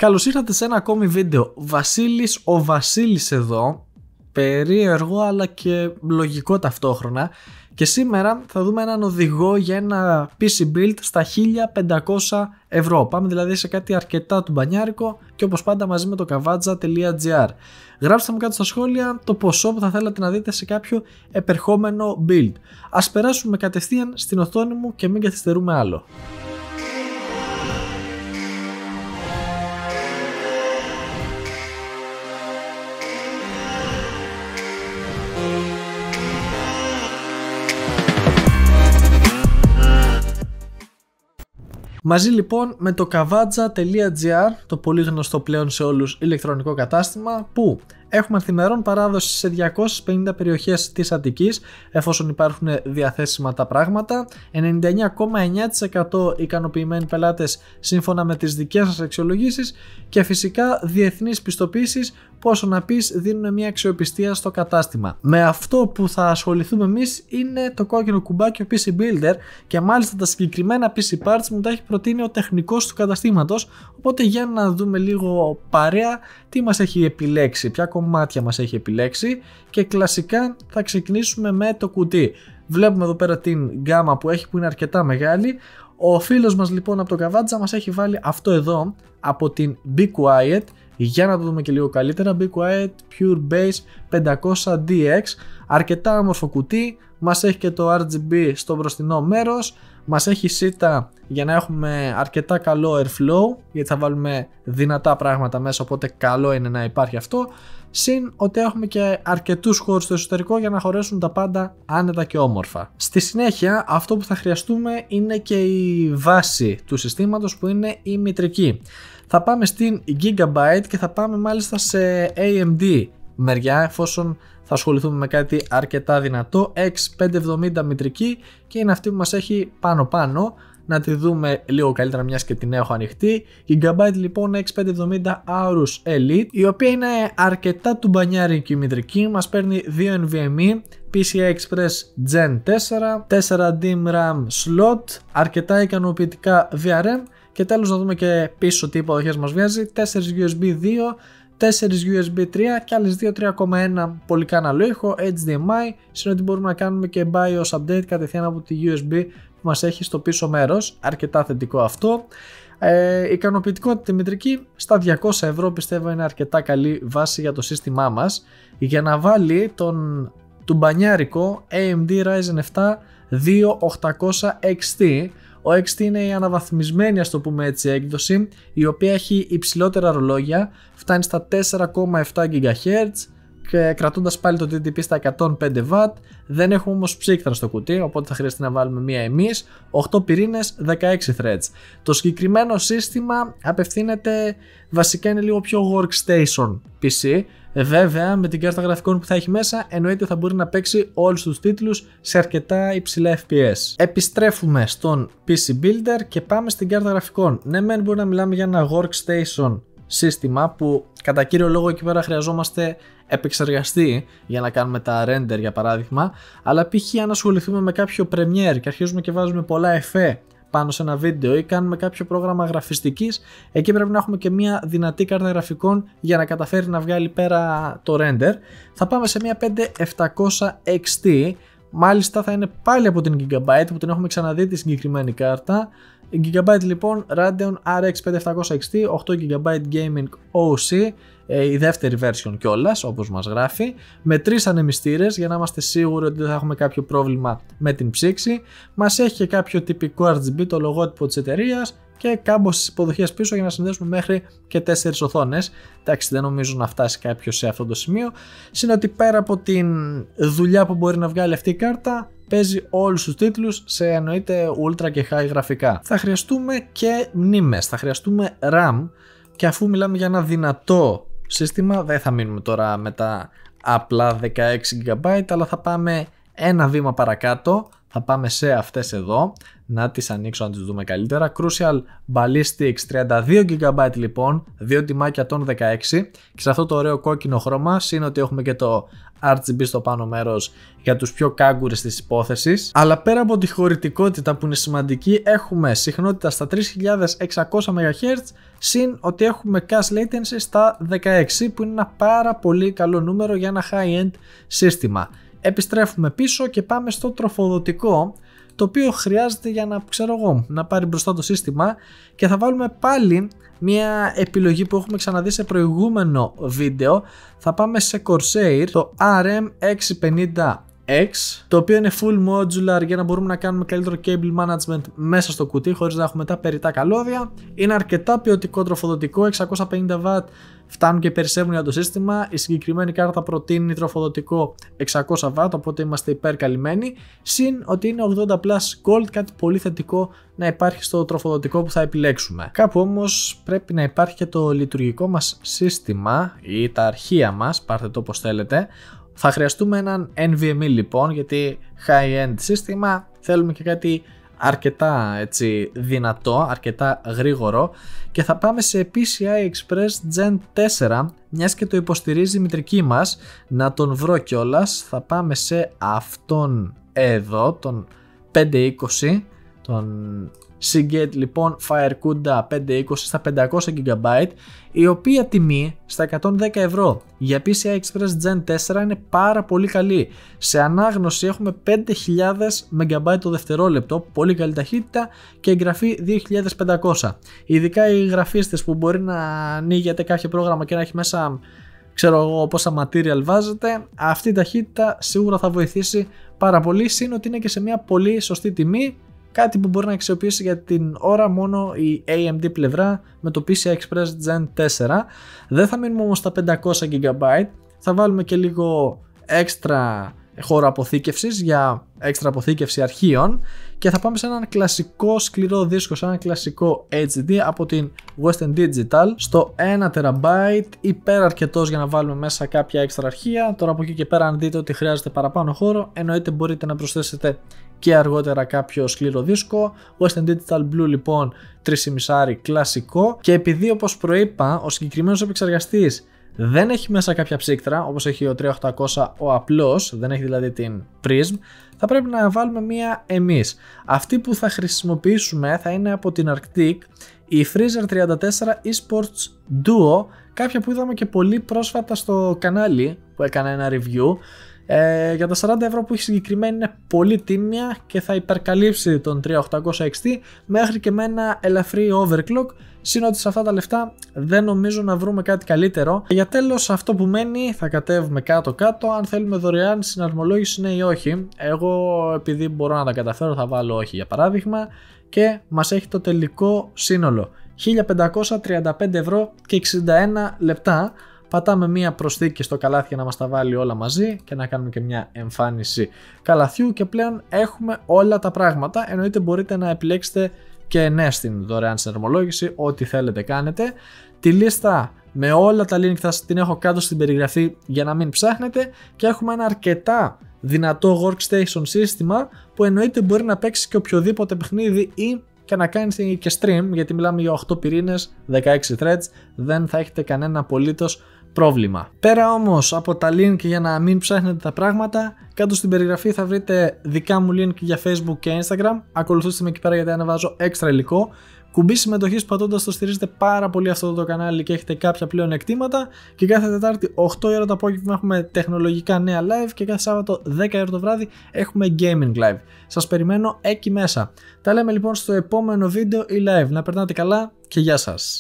Καλώς ήρθατε σε ένα ακόμη βίντεο. Βασίλης ο Βασίλης εδώ, περίεργο αλλά και λογικό ταυτόχρονα, και σήμερα θα δούμε έναν οδηγό για ένα PC build στα 1500 ευρώ. Πάμε δηλαδή σε κάτι αρκετά του μπανιάρικο και όπως πάντα μαζί με το kavadza.gr. Γράψτε μου κάτω στα σχόλια το ποσό που θα θέλατε να δείτε σε κάποιο επερχόμενο build. Ας περάσουμε κατευθείαν στην οθόνη μου και μην καθυστερούμε άλλο. Μαζί λοιπόν με το kavadza.gr, το πολύ γνωστό πλέον σε όλους ηλεκτρονικό κατάστημα, που έχουμε ανθημερών παράδοση σε 250 περιοχές της Αττικής, εφόσον υπάρχουν διαθέσιμα τα πράγματα, 99,9% ικανοποιημένοι πελάτες σύμφωνα με τις δικές σας αξιολογήσεις και φυσικά διεθνείς πιστοποίησεις που όσο να πεις δίνουν μια αξιοπιστία στο κατάστημα. Με αυτό που θα ασχοληθούμε εμείς είναι το κόκκινο κουμπάκι, ο PC Builder, και μάλιστα τα συγκεκριμένα PC parts μου τα έχει προτείνει ο τεχνικός του καταστήματος, οπότε για να δούμε λίγο παρέα τι μας έχει επιλέξει, ποια κομμάτια μας έχει επιλέξει, και κλασικά θα ξεκινήσουμε με το κουτί. Βλέπουμε εδώ πέρα την γκάμα που έχει, που είναι αρκετά μεγάλη. Ο φίλος μας λοιπόν από το Kavadza μας έχει βάλει αυτό εδώ από την Be Quiet, για να το δούμε και λίγο καλύτερα. Be Quiet Pure Base 500DX, αρκετά όμορφο κουτί, μας έχει και το RGB στο μπροστινό μέρος, μας έχει σίτα για να έχουμε αρκετά καλό airflow, γιατί θα βάλουμε δυνατά πράγματα μέσα, οπότε καλό είναι να υπάρχει αυτό. Συν ότι έχουμε και αρκετούς χώρους στο εσωτερικό για να χωρέσουν τα πάντα άνετα και όμορφα. Στη συνέχεια αυτό που θα χρειαστούμε είναι και η βάση του συστήματος, που είναι η μητρική. Θα πάμε στην Gigabyte και θα πάμε μάλιστα σε AMD μεριά, εφόσον θα ασχοληθούμε με κάτι αρκετά δυνατό. X570 μητρική, και είναι αυτή που μας έχει πάνω. Να τη δούμε λίγο καλύτερα μιας και την έχω ανοιχτή. Gigabyte λοιπόν X570 Aorus Elite, η οποία είναι αρκετά του μπανιάρικη μητρική, μας παίρνει 2 NVMe, PCI Express Gen 4, 4 DIMM RAM slot, αρκετά ικανοποιητικά VRM, και τέλος να δούμε και πίσω τι υποδοχές μας βγάζει, 4 USB 2, 4 USB 3 και άλλες 2 3,1 πολύ καναλό ήχο, HDMI, συν ότι μπορούμε να κάνουμε και BIOS update κατευθείαν από τη USB που μας έχει στο πίσω μέρος, αρκετά θετικό αυτό. Ικανοποιητικότητα μητρική στα 200 ευρώ πιστεύω είναι αρκετά καλή βάση για το σύστημά μας, για να βάλει τον τουμπανιάρικο AMD Ryzen 7 2800 XT. Ο XT είναι η αναβαθμισμένη, ας το πούμε έτσι, έκδοση, η οποία έχει υψηλότερα ρολόγια, φτάνει στα 4,7 GHz και κρατώντας πάλι το TDP στα 105W. Δεν έχουμε όμως ψύκτρα στο κουτί, οπότε θα χρειαστεί να βάλουμε μία εμείς. 8 πυρήνες, 16 threads. Το συγκεκριμένο σύστημα απευθύνεται, βασικά είναι λίγο πιο workstation PC. Βέβαια με την κάρτα γραφικών που θα έχει μέσα εννοείται θα μπορεί να παίξει όλους τους τίτλους σε αρκετά υψηλά FPS. Επιστρέφουμε στον PC Builder και πάμε στην κάρτα γραφικών. Ναι, μεν μπορεί να μιλάμε για ένα workstation σύστημα που κατά κύριο λόγο εκεί πέρα χρειαζόμαστε επεξεργαστή για να κάνουμε τα render για παράδειγμα, αλλά π.χ. αν ασχοληθούμε με κάποιο Premiere και αρχίζουμε και βάζουμε πολλά εφέ πάνω σε ένα βίντεο ή κάνουμε κάποιο πρόγραμμα γραφιστικής, εκεί πρέπει να έχουμε και μια δυνατή κάρτα γραφικών για να καταφέρει να βγάλει πέρα το render. Θα πάμε σε μια 5700 XT, μάλιστα θα είναι πάλι από την Gigabyte που την έχουμε ξαναδεί τη συγκεκριμένη κάρτα. Η Gigabyte λοιπόν Radeon RX 5700 XT, 8 GB Gaming OC, η δεύτερη version κιόλας όπως μας γράφει, με 3 ανεμιστήρες για να είμαστε σίγουροι ότι δεν θα έχουμε κάποιο πρόβλημα με την ψήξη. Μας έχει και κάποιο τυπικό RGB, το λογότυπο της εταιρείας, και κάμποσες υποδοχές πίσω για να συνδέσουμε μέχρι και 4 οθόνες. Εντάξει, δεν νομίζω να φτάσει κάποιος σε αυτό το σημείο. Συν ότι πέρα από την δουλειά που μπορεί να βγάλει αυτή η κάρτα, παίζει όλους τους τίτλους σε εννοείται ultra και high γραφικά. Θα χρειαστούμε και μνήμες, θα χρειαστούμε RAM, και αφού μιλάμε για ένα δυνατό σύστημα δεν θα μείνουμε τώρα με τα απλά 16 GB, αλλά θα πάμε ένα βήμα παρακάτω. θα πάμε σε αυτές εδώ, να τις ανοίξω να τις δούμε καλύτερα. Crucial Ballistics 32 GB λοιπόν, 2 τιμάκια των 16 και σε αυτό το ωραίο κόκκινο χρώμα, συν ότι έχουμε και το RGB στο πάνω μέρος για τους πιο κάγκουρες της υπόθεσης. Αλλά πέρα από τη χωρητικότητα που είναι σημαντική, έχουμε συχνότητα στα 3600 MHz, συν ότι έχουμε cache latency στα 16 που είναι ένα πάρα πολύ καλό νούμero για ένα high-end σύστημα. Επιστρέφουμε πίσω και πάμε στο τροφοδοτικό, το οποίο χρειάζεται για να πάρει μπροστά το σύστημα, και θα βάλουμε πάλι μια επιλογή που έχουμε ξαναδεί σε προηγούμενο βίντεο. Θα πάμε σε Corsair, το RM650X, το οποίο είναι full modular για να μπορούμε να κάνουμε καλύτερο cable management μέσα στο κουτί χωρίς να έχουμε τα περιττά καλώδια. Είναι αρκετά ποιοτικό τροφοδοτικό, 650W φτάνουν και περισσεύουν για το σύστημα. Η συγκεκριμένη κάρτα προτείνει τροφοδοτικό 600W, οπότε είμαστε υπερκαλυμμένοι. Συν ότι είναι 80 Plus Gold, κάτι πολύ θετικό να υπάρχει στο τροφοδοτικό που θα επιλέξουμε. Κάπου όμως πρέπει να υπάρχει και το λειτουργικό μας σύστημα ή τα αρχεία μας, πάρτε το όπως θέλετε. Θα χρειαστούμε έναν NVMe λοιπόν, γιατί high-end σύστημα θέλουμε και κάτι αρκετά έτσι δυνατό, αρκετά γρήγορο, και θα πάμε σε PCI Express Gen 4, μιας και το υποστηρίζει η μητρική μας. Να τον βρω κιόλας, θα πάμε σε αυτόν εδώ, τον 520, τον Seagate λοιπόν FireCuda 520 στα 500 GB, η οποία τιμή στα 110 ευρώ για PCI Express Gen 4 είναι πάρα πολύ καλή. Σε ανάγνωση έχουμε 5000 MB το δευτερόλεπτο, πολύ καλή ταχύτητα, και εγγραφή 2500. Ειδικά οι γραφίστες που μπορεί να ανοίγετε κάποιο πρόγραμμα και να έχει μέσα, ξέρω εγώ πόσα material βάζετε, αυτή η ταχύτητα σίγουρα θα βοηθήσει πάρα πολύ, συν ότι είναι και σε μια πολύ σωστή τιμή. Κάτι που μπορεί να αξιοποιήσει για την ώρα μόνο η AMD πλευρά με το PCI Express Gen 4. Δεν θα μείνουμε όμως στα 500 GB, θα βάλουμε και λίγο έξτρα χώρο αποθήκευσης για έξτρα αποθήκευση αρχείων, και θα πάμε σε έναν κλασικό σκληρό δίσκο, σε έναν κλασικό HD από την Western Digital στο 1 TB, υπεραρκετός για να βάλουμε μέσα κάποια έξτρα αρχεία. Τώρα από εκεί και πέρα, αν δείτε ότι χρειάζεται παραπάνω χώρο, εννοείται μπορείτε να προσθέσετε και αργότερα κάποιο σκληρό δίσκο. Western Digital Blue λοιπόν 3,5 κλασικό, και επειδή όπως προείπα ο συγκεκριμένος επεξεργαστής δεν έχει μέσα κάποια ψύκτρα όπως έχει ο 3800 ο απλός, δεν έχει δηλαδή την Prism, θα πρέπει να βάλουμε μία εμείς. Αυτή που θα χρησιμοποιήσουμε θα είναι από την Arctic, η Freezer 34 eSports Duo, κάποια που είδαμε και πολύ πρόσφατα στο κανάλι που έκανα ένα review. Για τα 40 ευρώ που έχει συγκεκριμένη είναι πολύ τίμια και θα υπερκαλύψει τον 3800 XT μέχρι και με ένα ελαφρύ overclock, συν ότι σε αυτά τα λεφτά δεν νομίζω να βρούμε κάτι καλύτερο. Για τέλος, αυτό που μένει, θα κατέβουμε κάτω-κάτω αν θέλουμε δωρεάν συναρμολόγηση, ναι ή όχι. Εγώ επειδή μπορώ να τα καταφέρω θα βάλω όχι για παράδειγμα, και μας έχει το τελικό σύνολο 1535 ευρώ και 61 λεπτά. Πατάμε μία προσθήκη στο καλάθι για να μας τα βάλει όλα μαζί και να κάνουμε και μια εμφάνιση καλαθιού, και πλέον έχουμε όλα τα πράγματα. Εννοείται μπορείτε να επιλέξετε και ναι στην δωρεάν συναρμολόγηση, ό,τι θέλετε κάνετε. Τη λίστα με όλα τα link θα την έχω κάτω στην περιγραφή για να μην ψάχνετε, και έχουμε ένα αρκετά δυνατό workstation σύστημα που εννοείται μπορεί να παίξει και οποιοδήποτε παιχνίδι ή και να κάνει και stream, γιατί μιλάμε για 8 πυρήνες, 16 threads, δεν θα έχετε κανένα απολύτως πρόβλημα. Πέρα όμως από τα link για να μην ψάχνετε τα πράγματα, κάτω στην περιγραφή θα βρείτε δικά μου link για Facebook και Instagram. Ακολουθήστε με εκεί πέρα γιατί ανεβάζω έξτρα υλικό. Κουμπί συμμετοχής πατώντας το στηρίζετε πάρα πολύ αυτό το κανάλι και έχετε κάποια πλέον εκτήματα. Και κάθε Τετάρτη 8 ώρα το απόγευμα έχουμε τεχνολογικά νέα live, και κάθε Σάββατο 10 ώρα το βράδυ έχουμε gaming live. Σας περιμένω εκεί μέσα. Τα λέμε λοιπόν στο επόμενο βίντεο ή live. Να περνάτε καλά και γεια σας.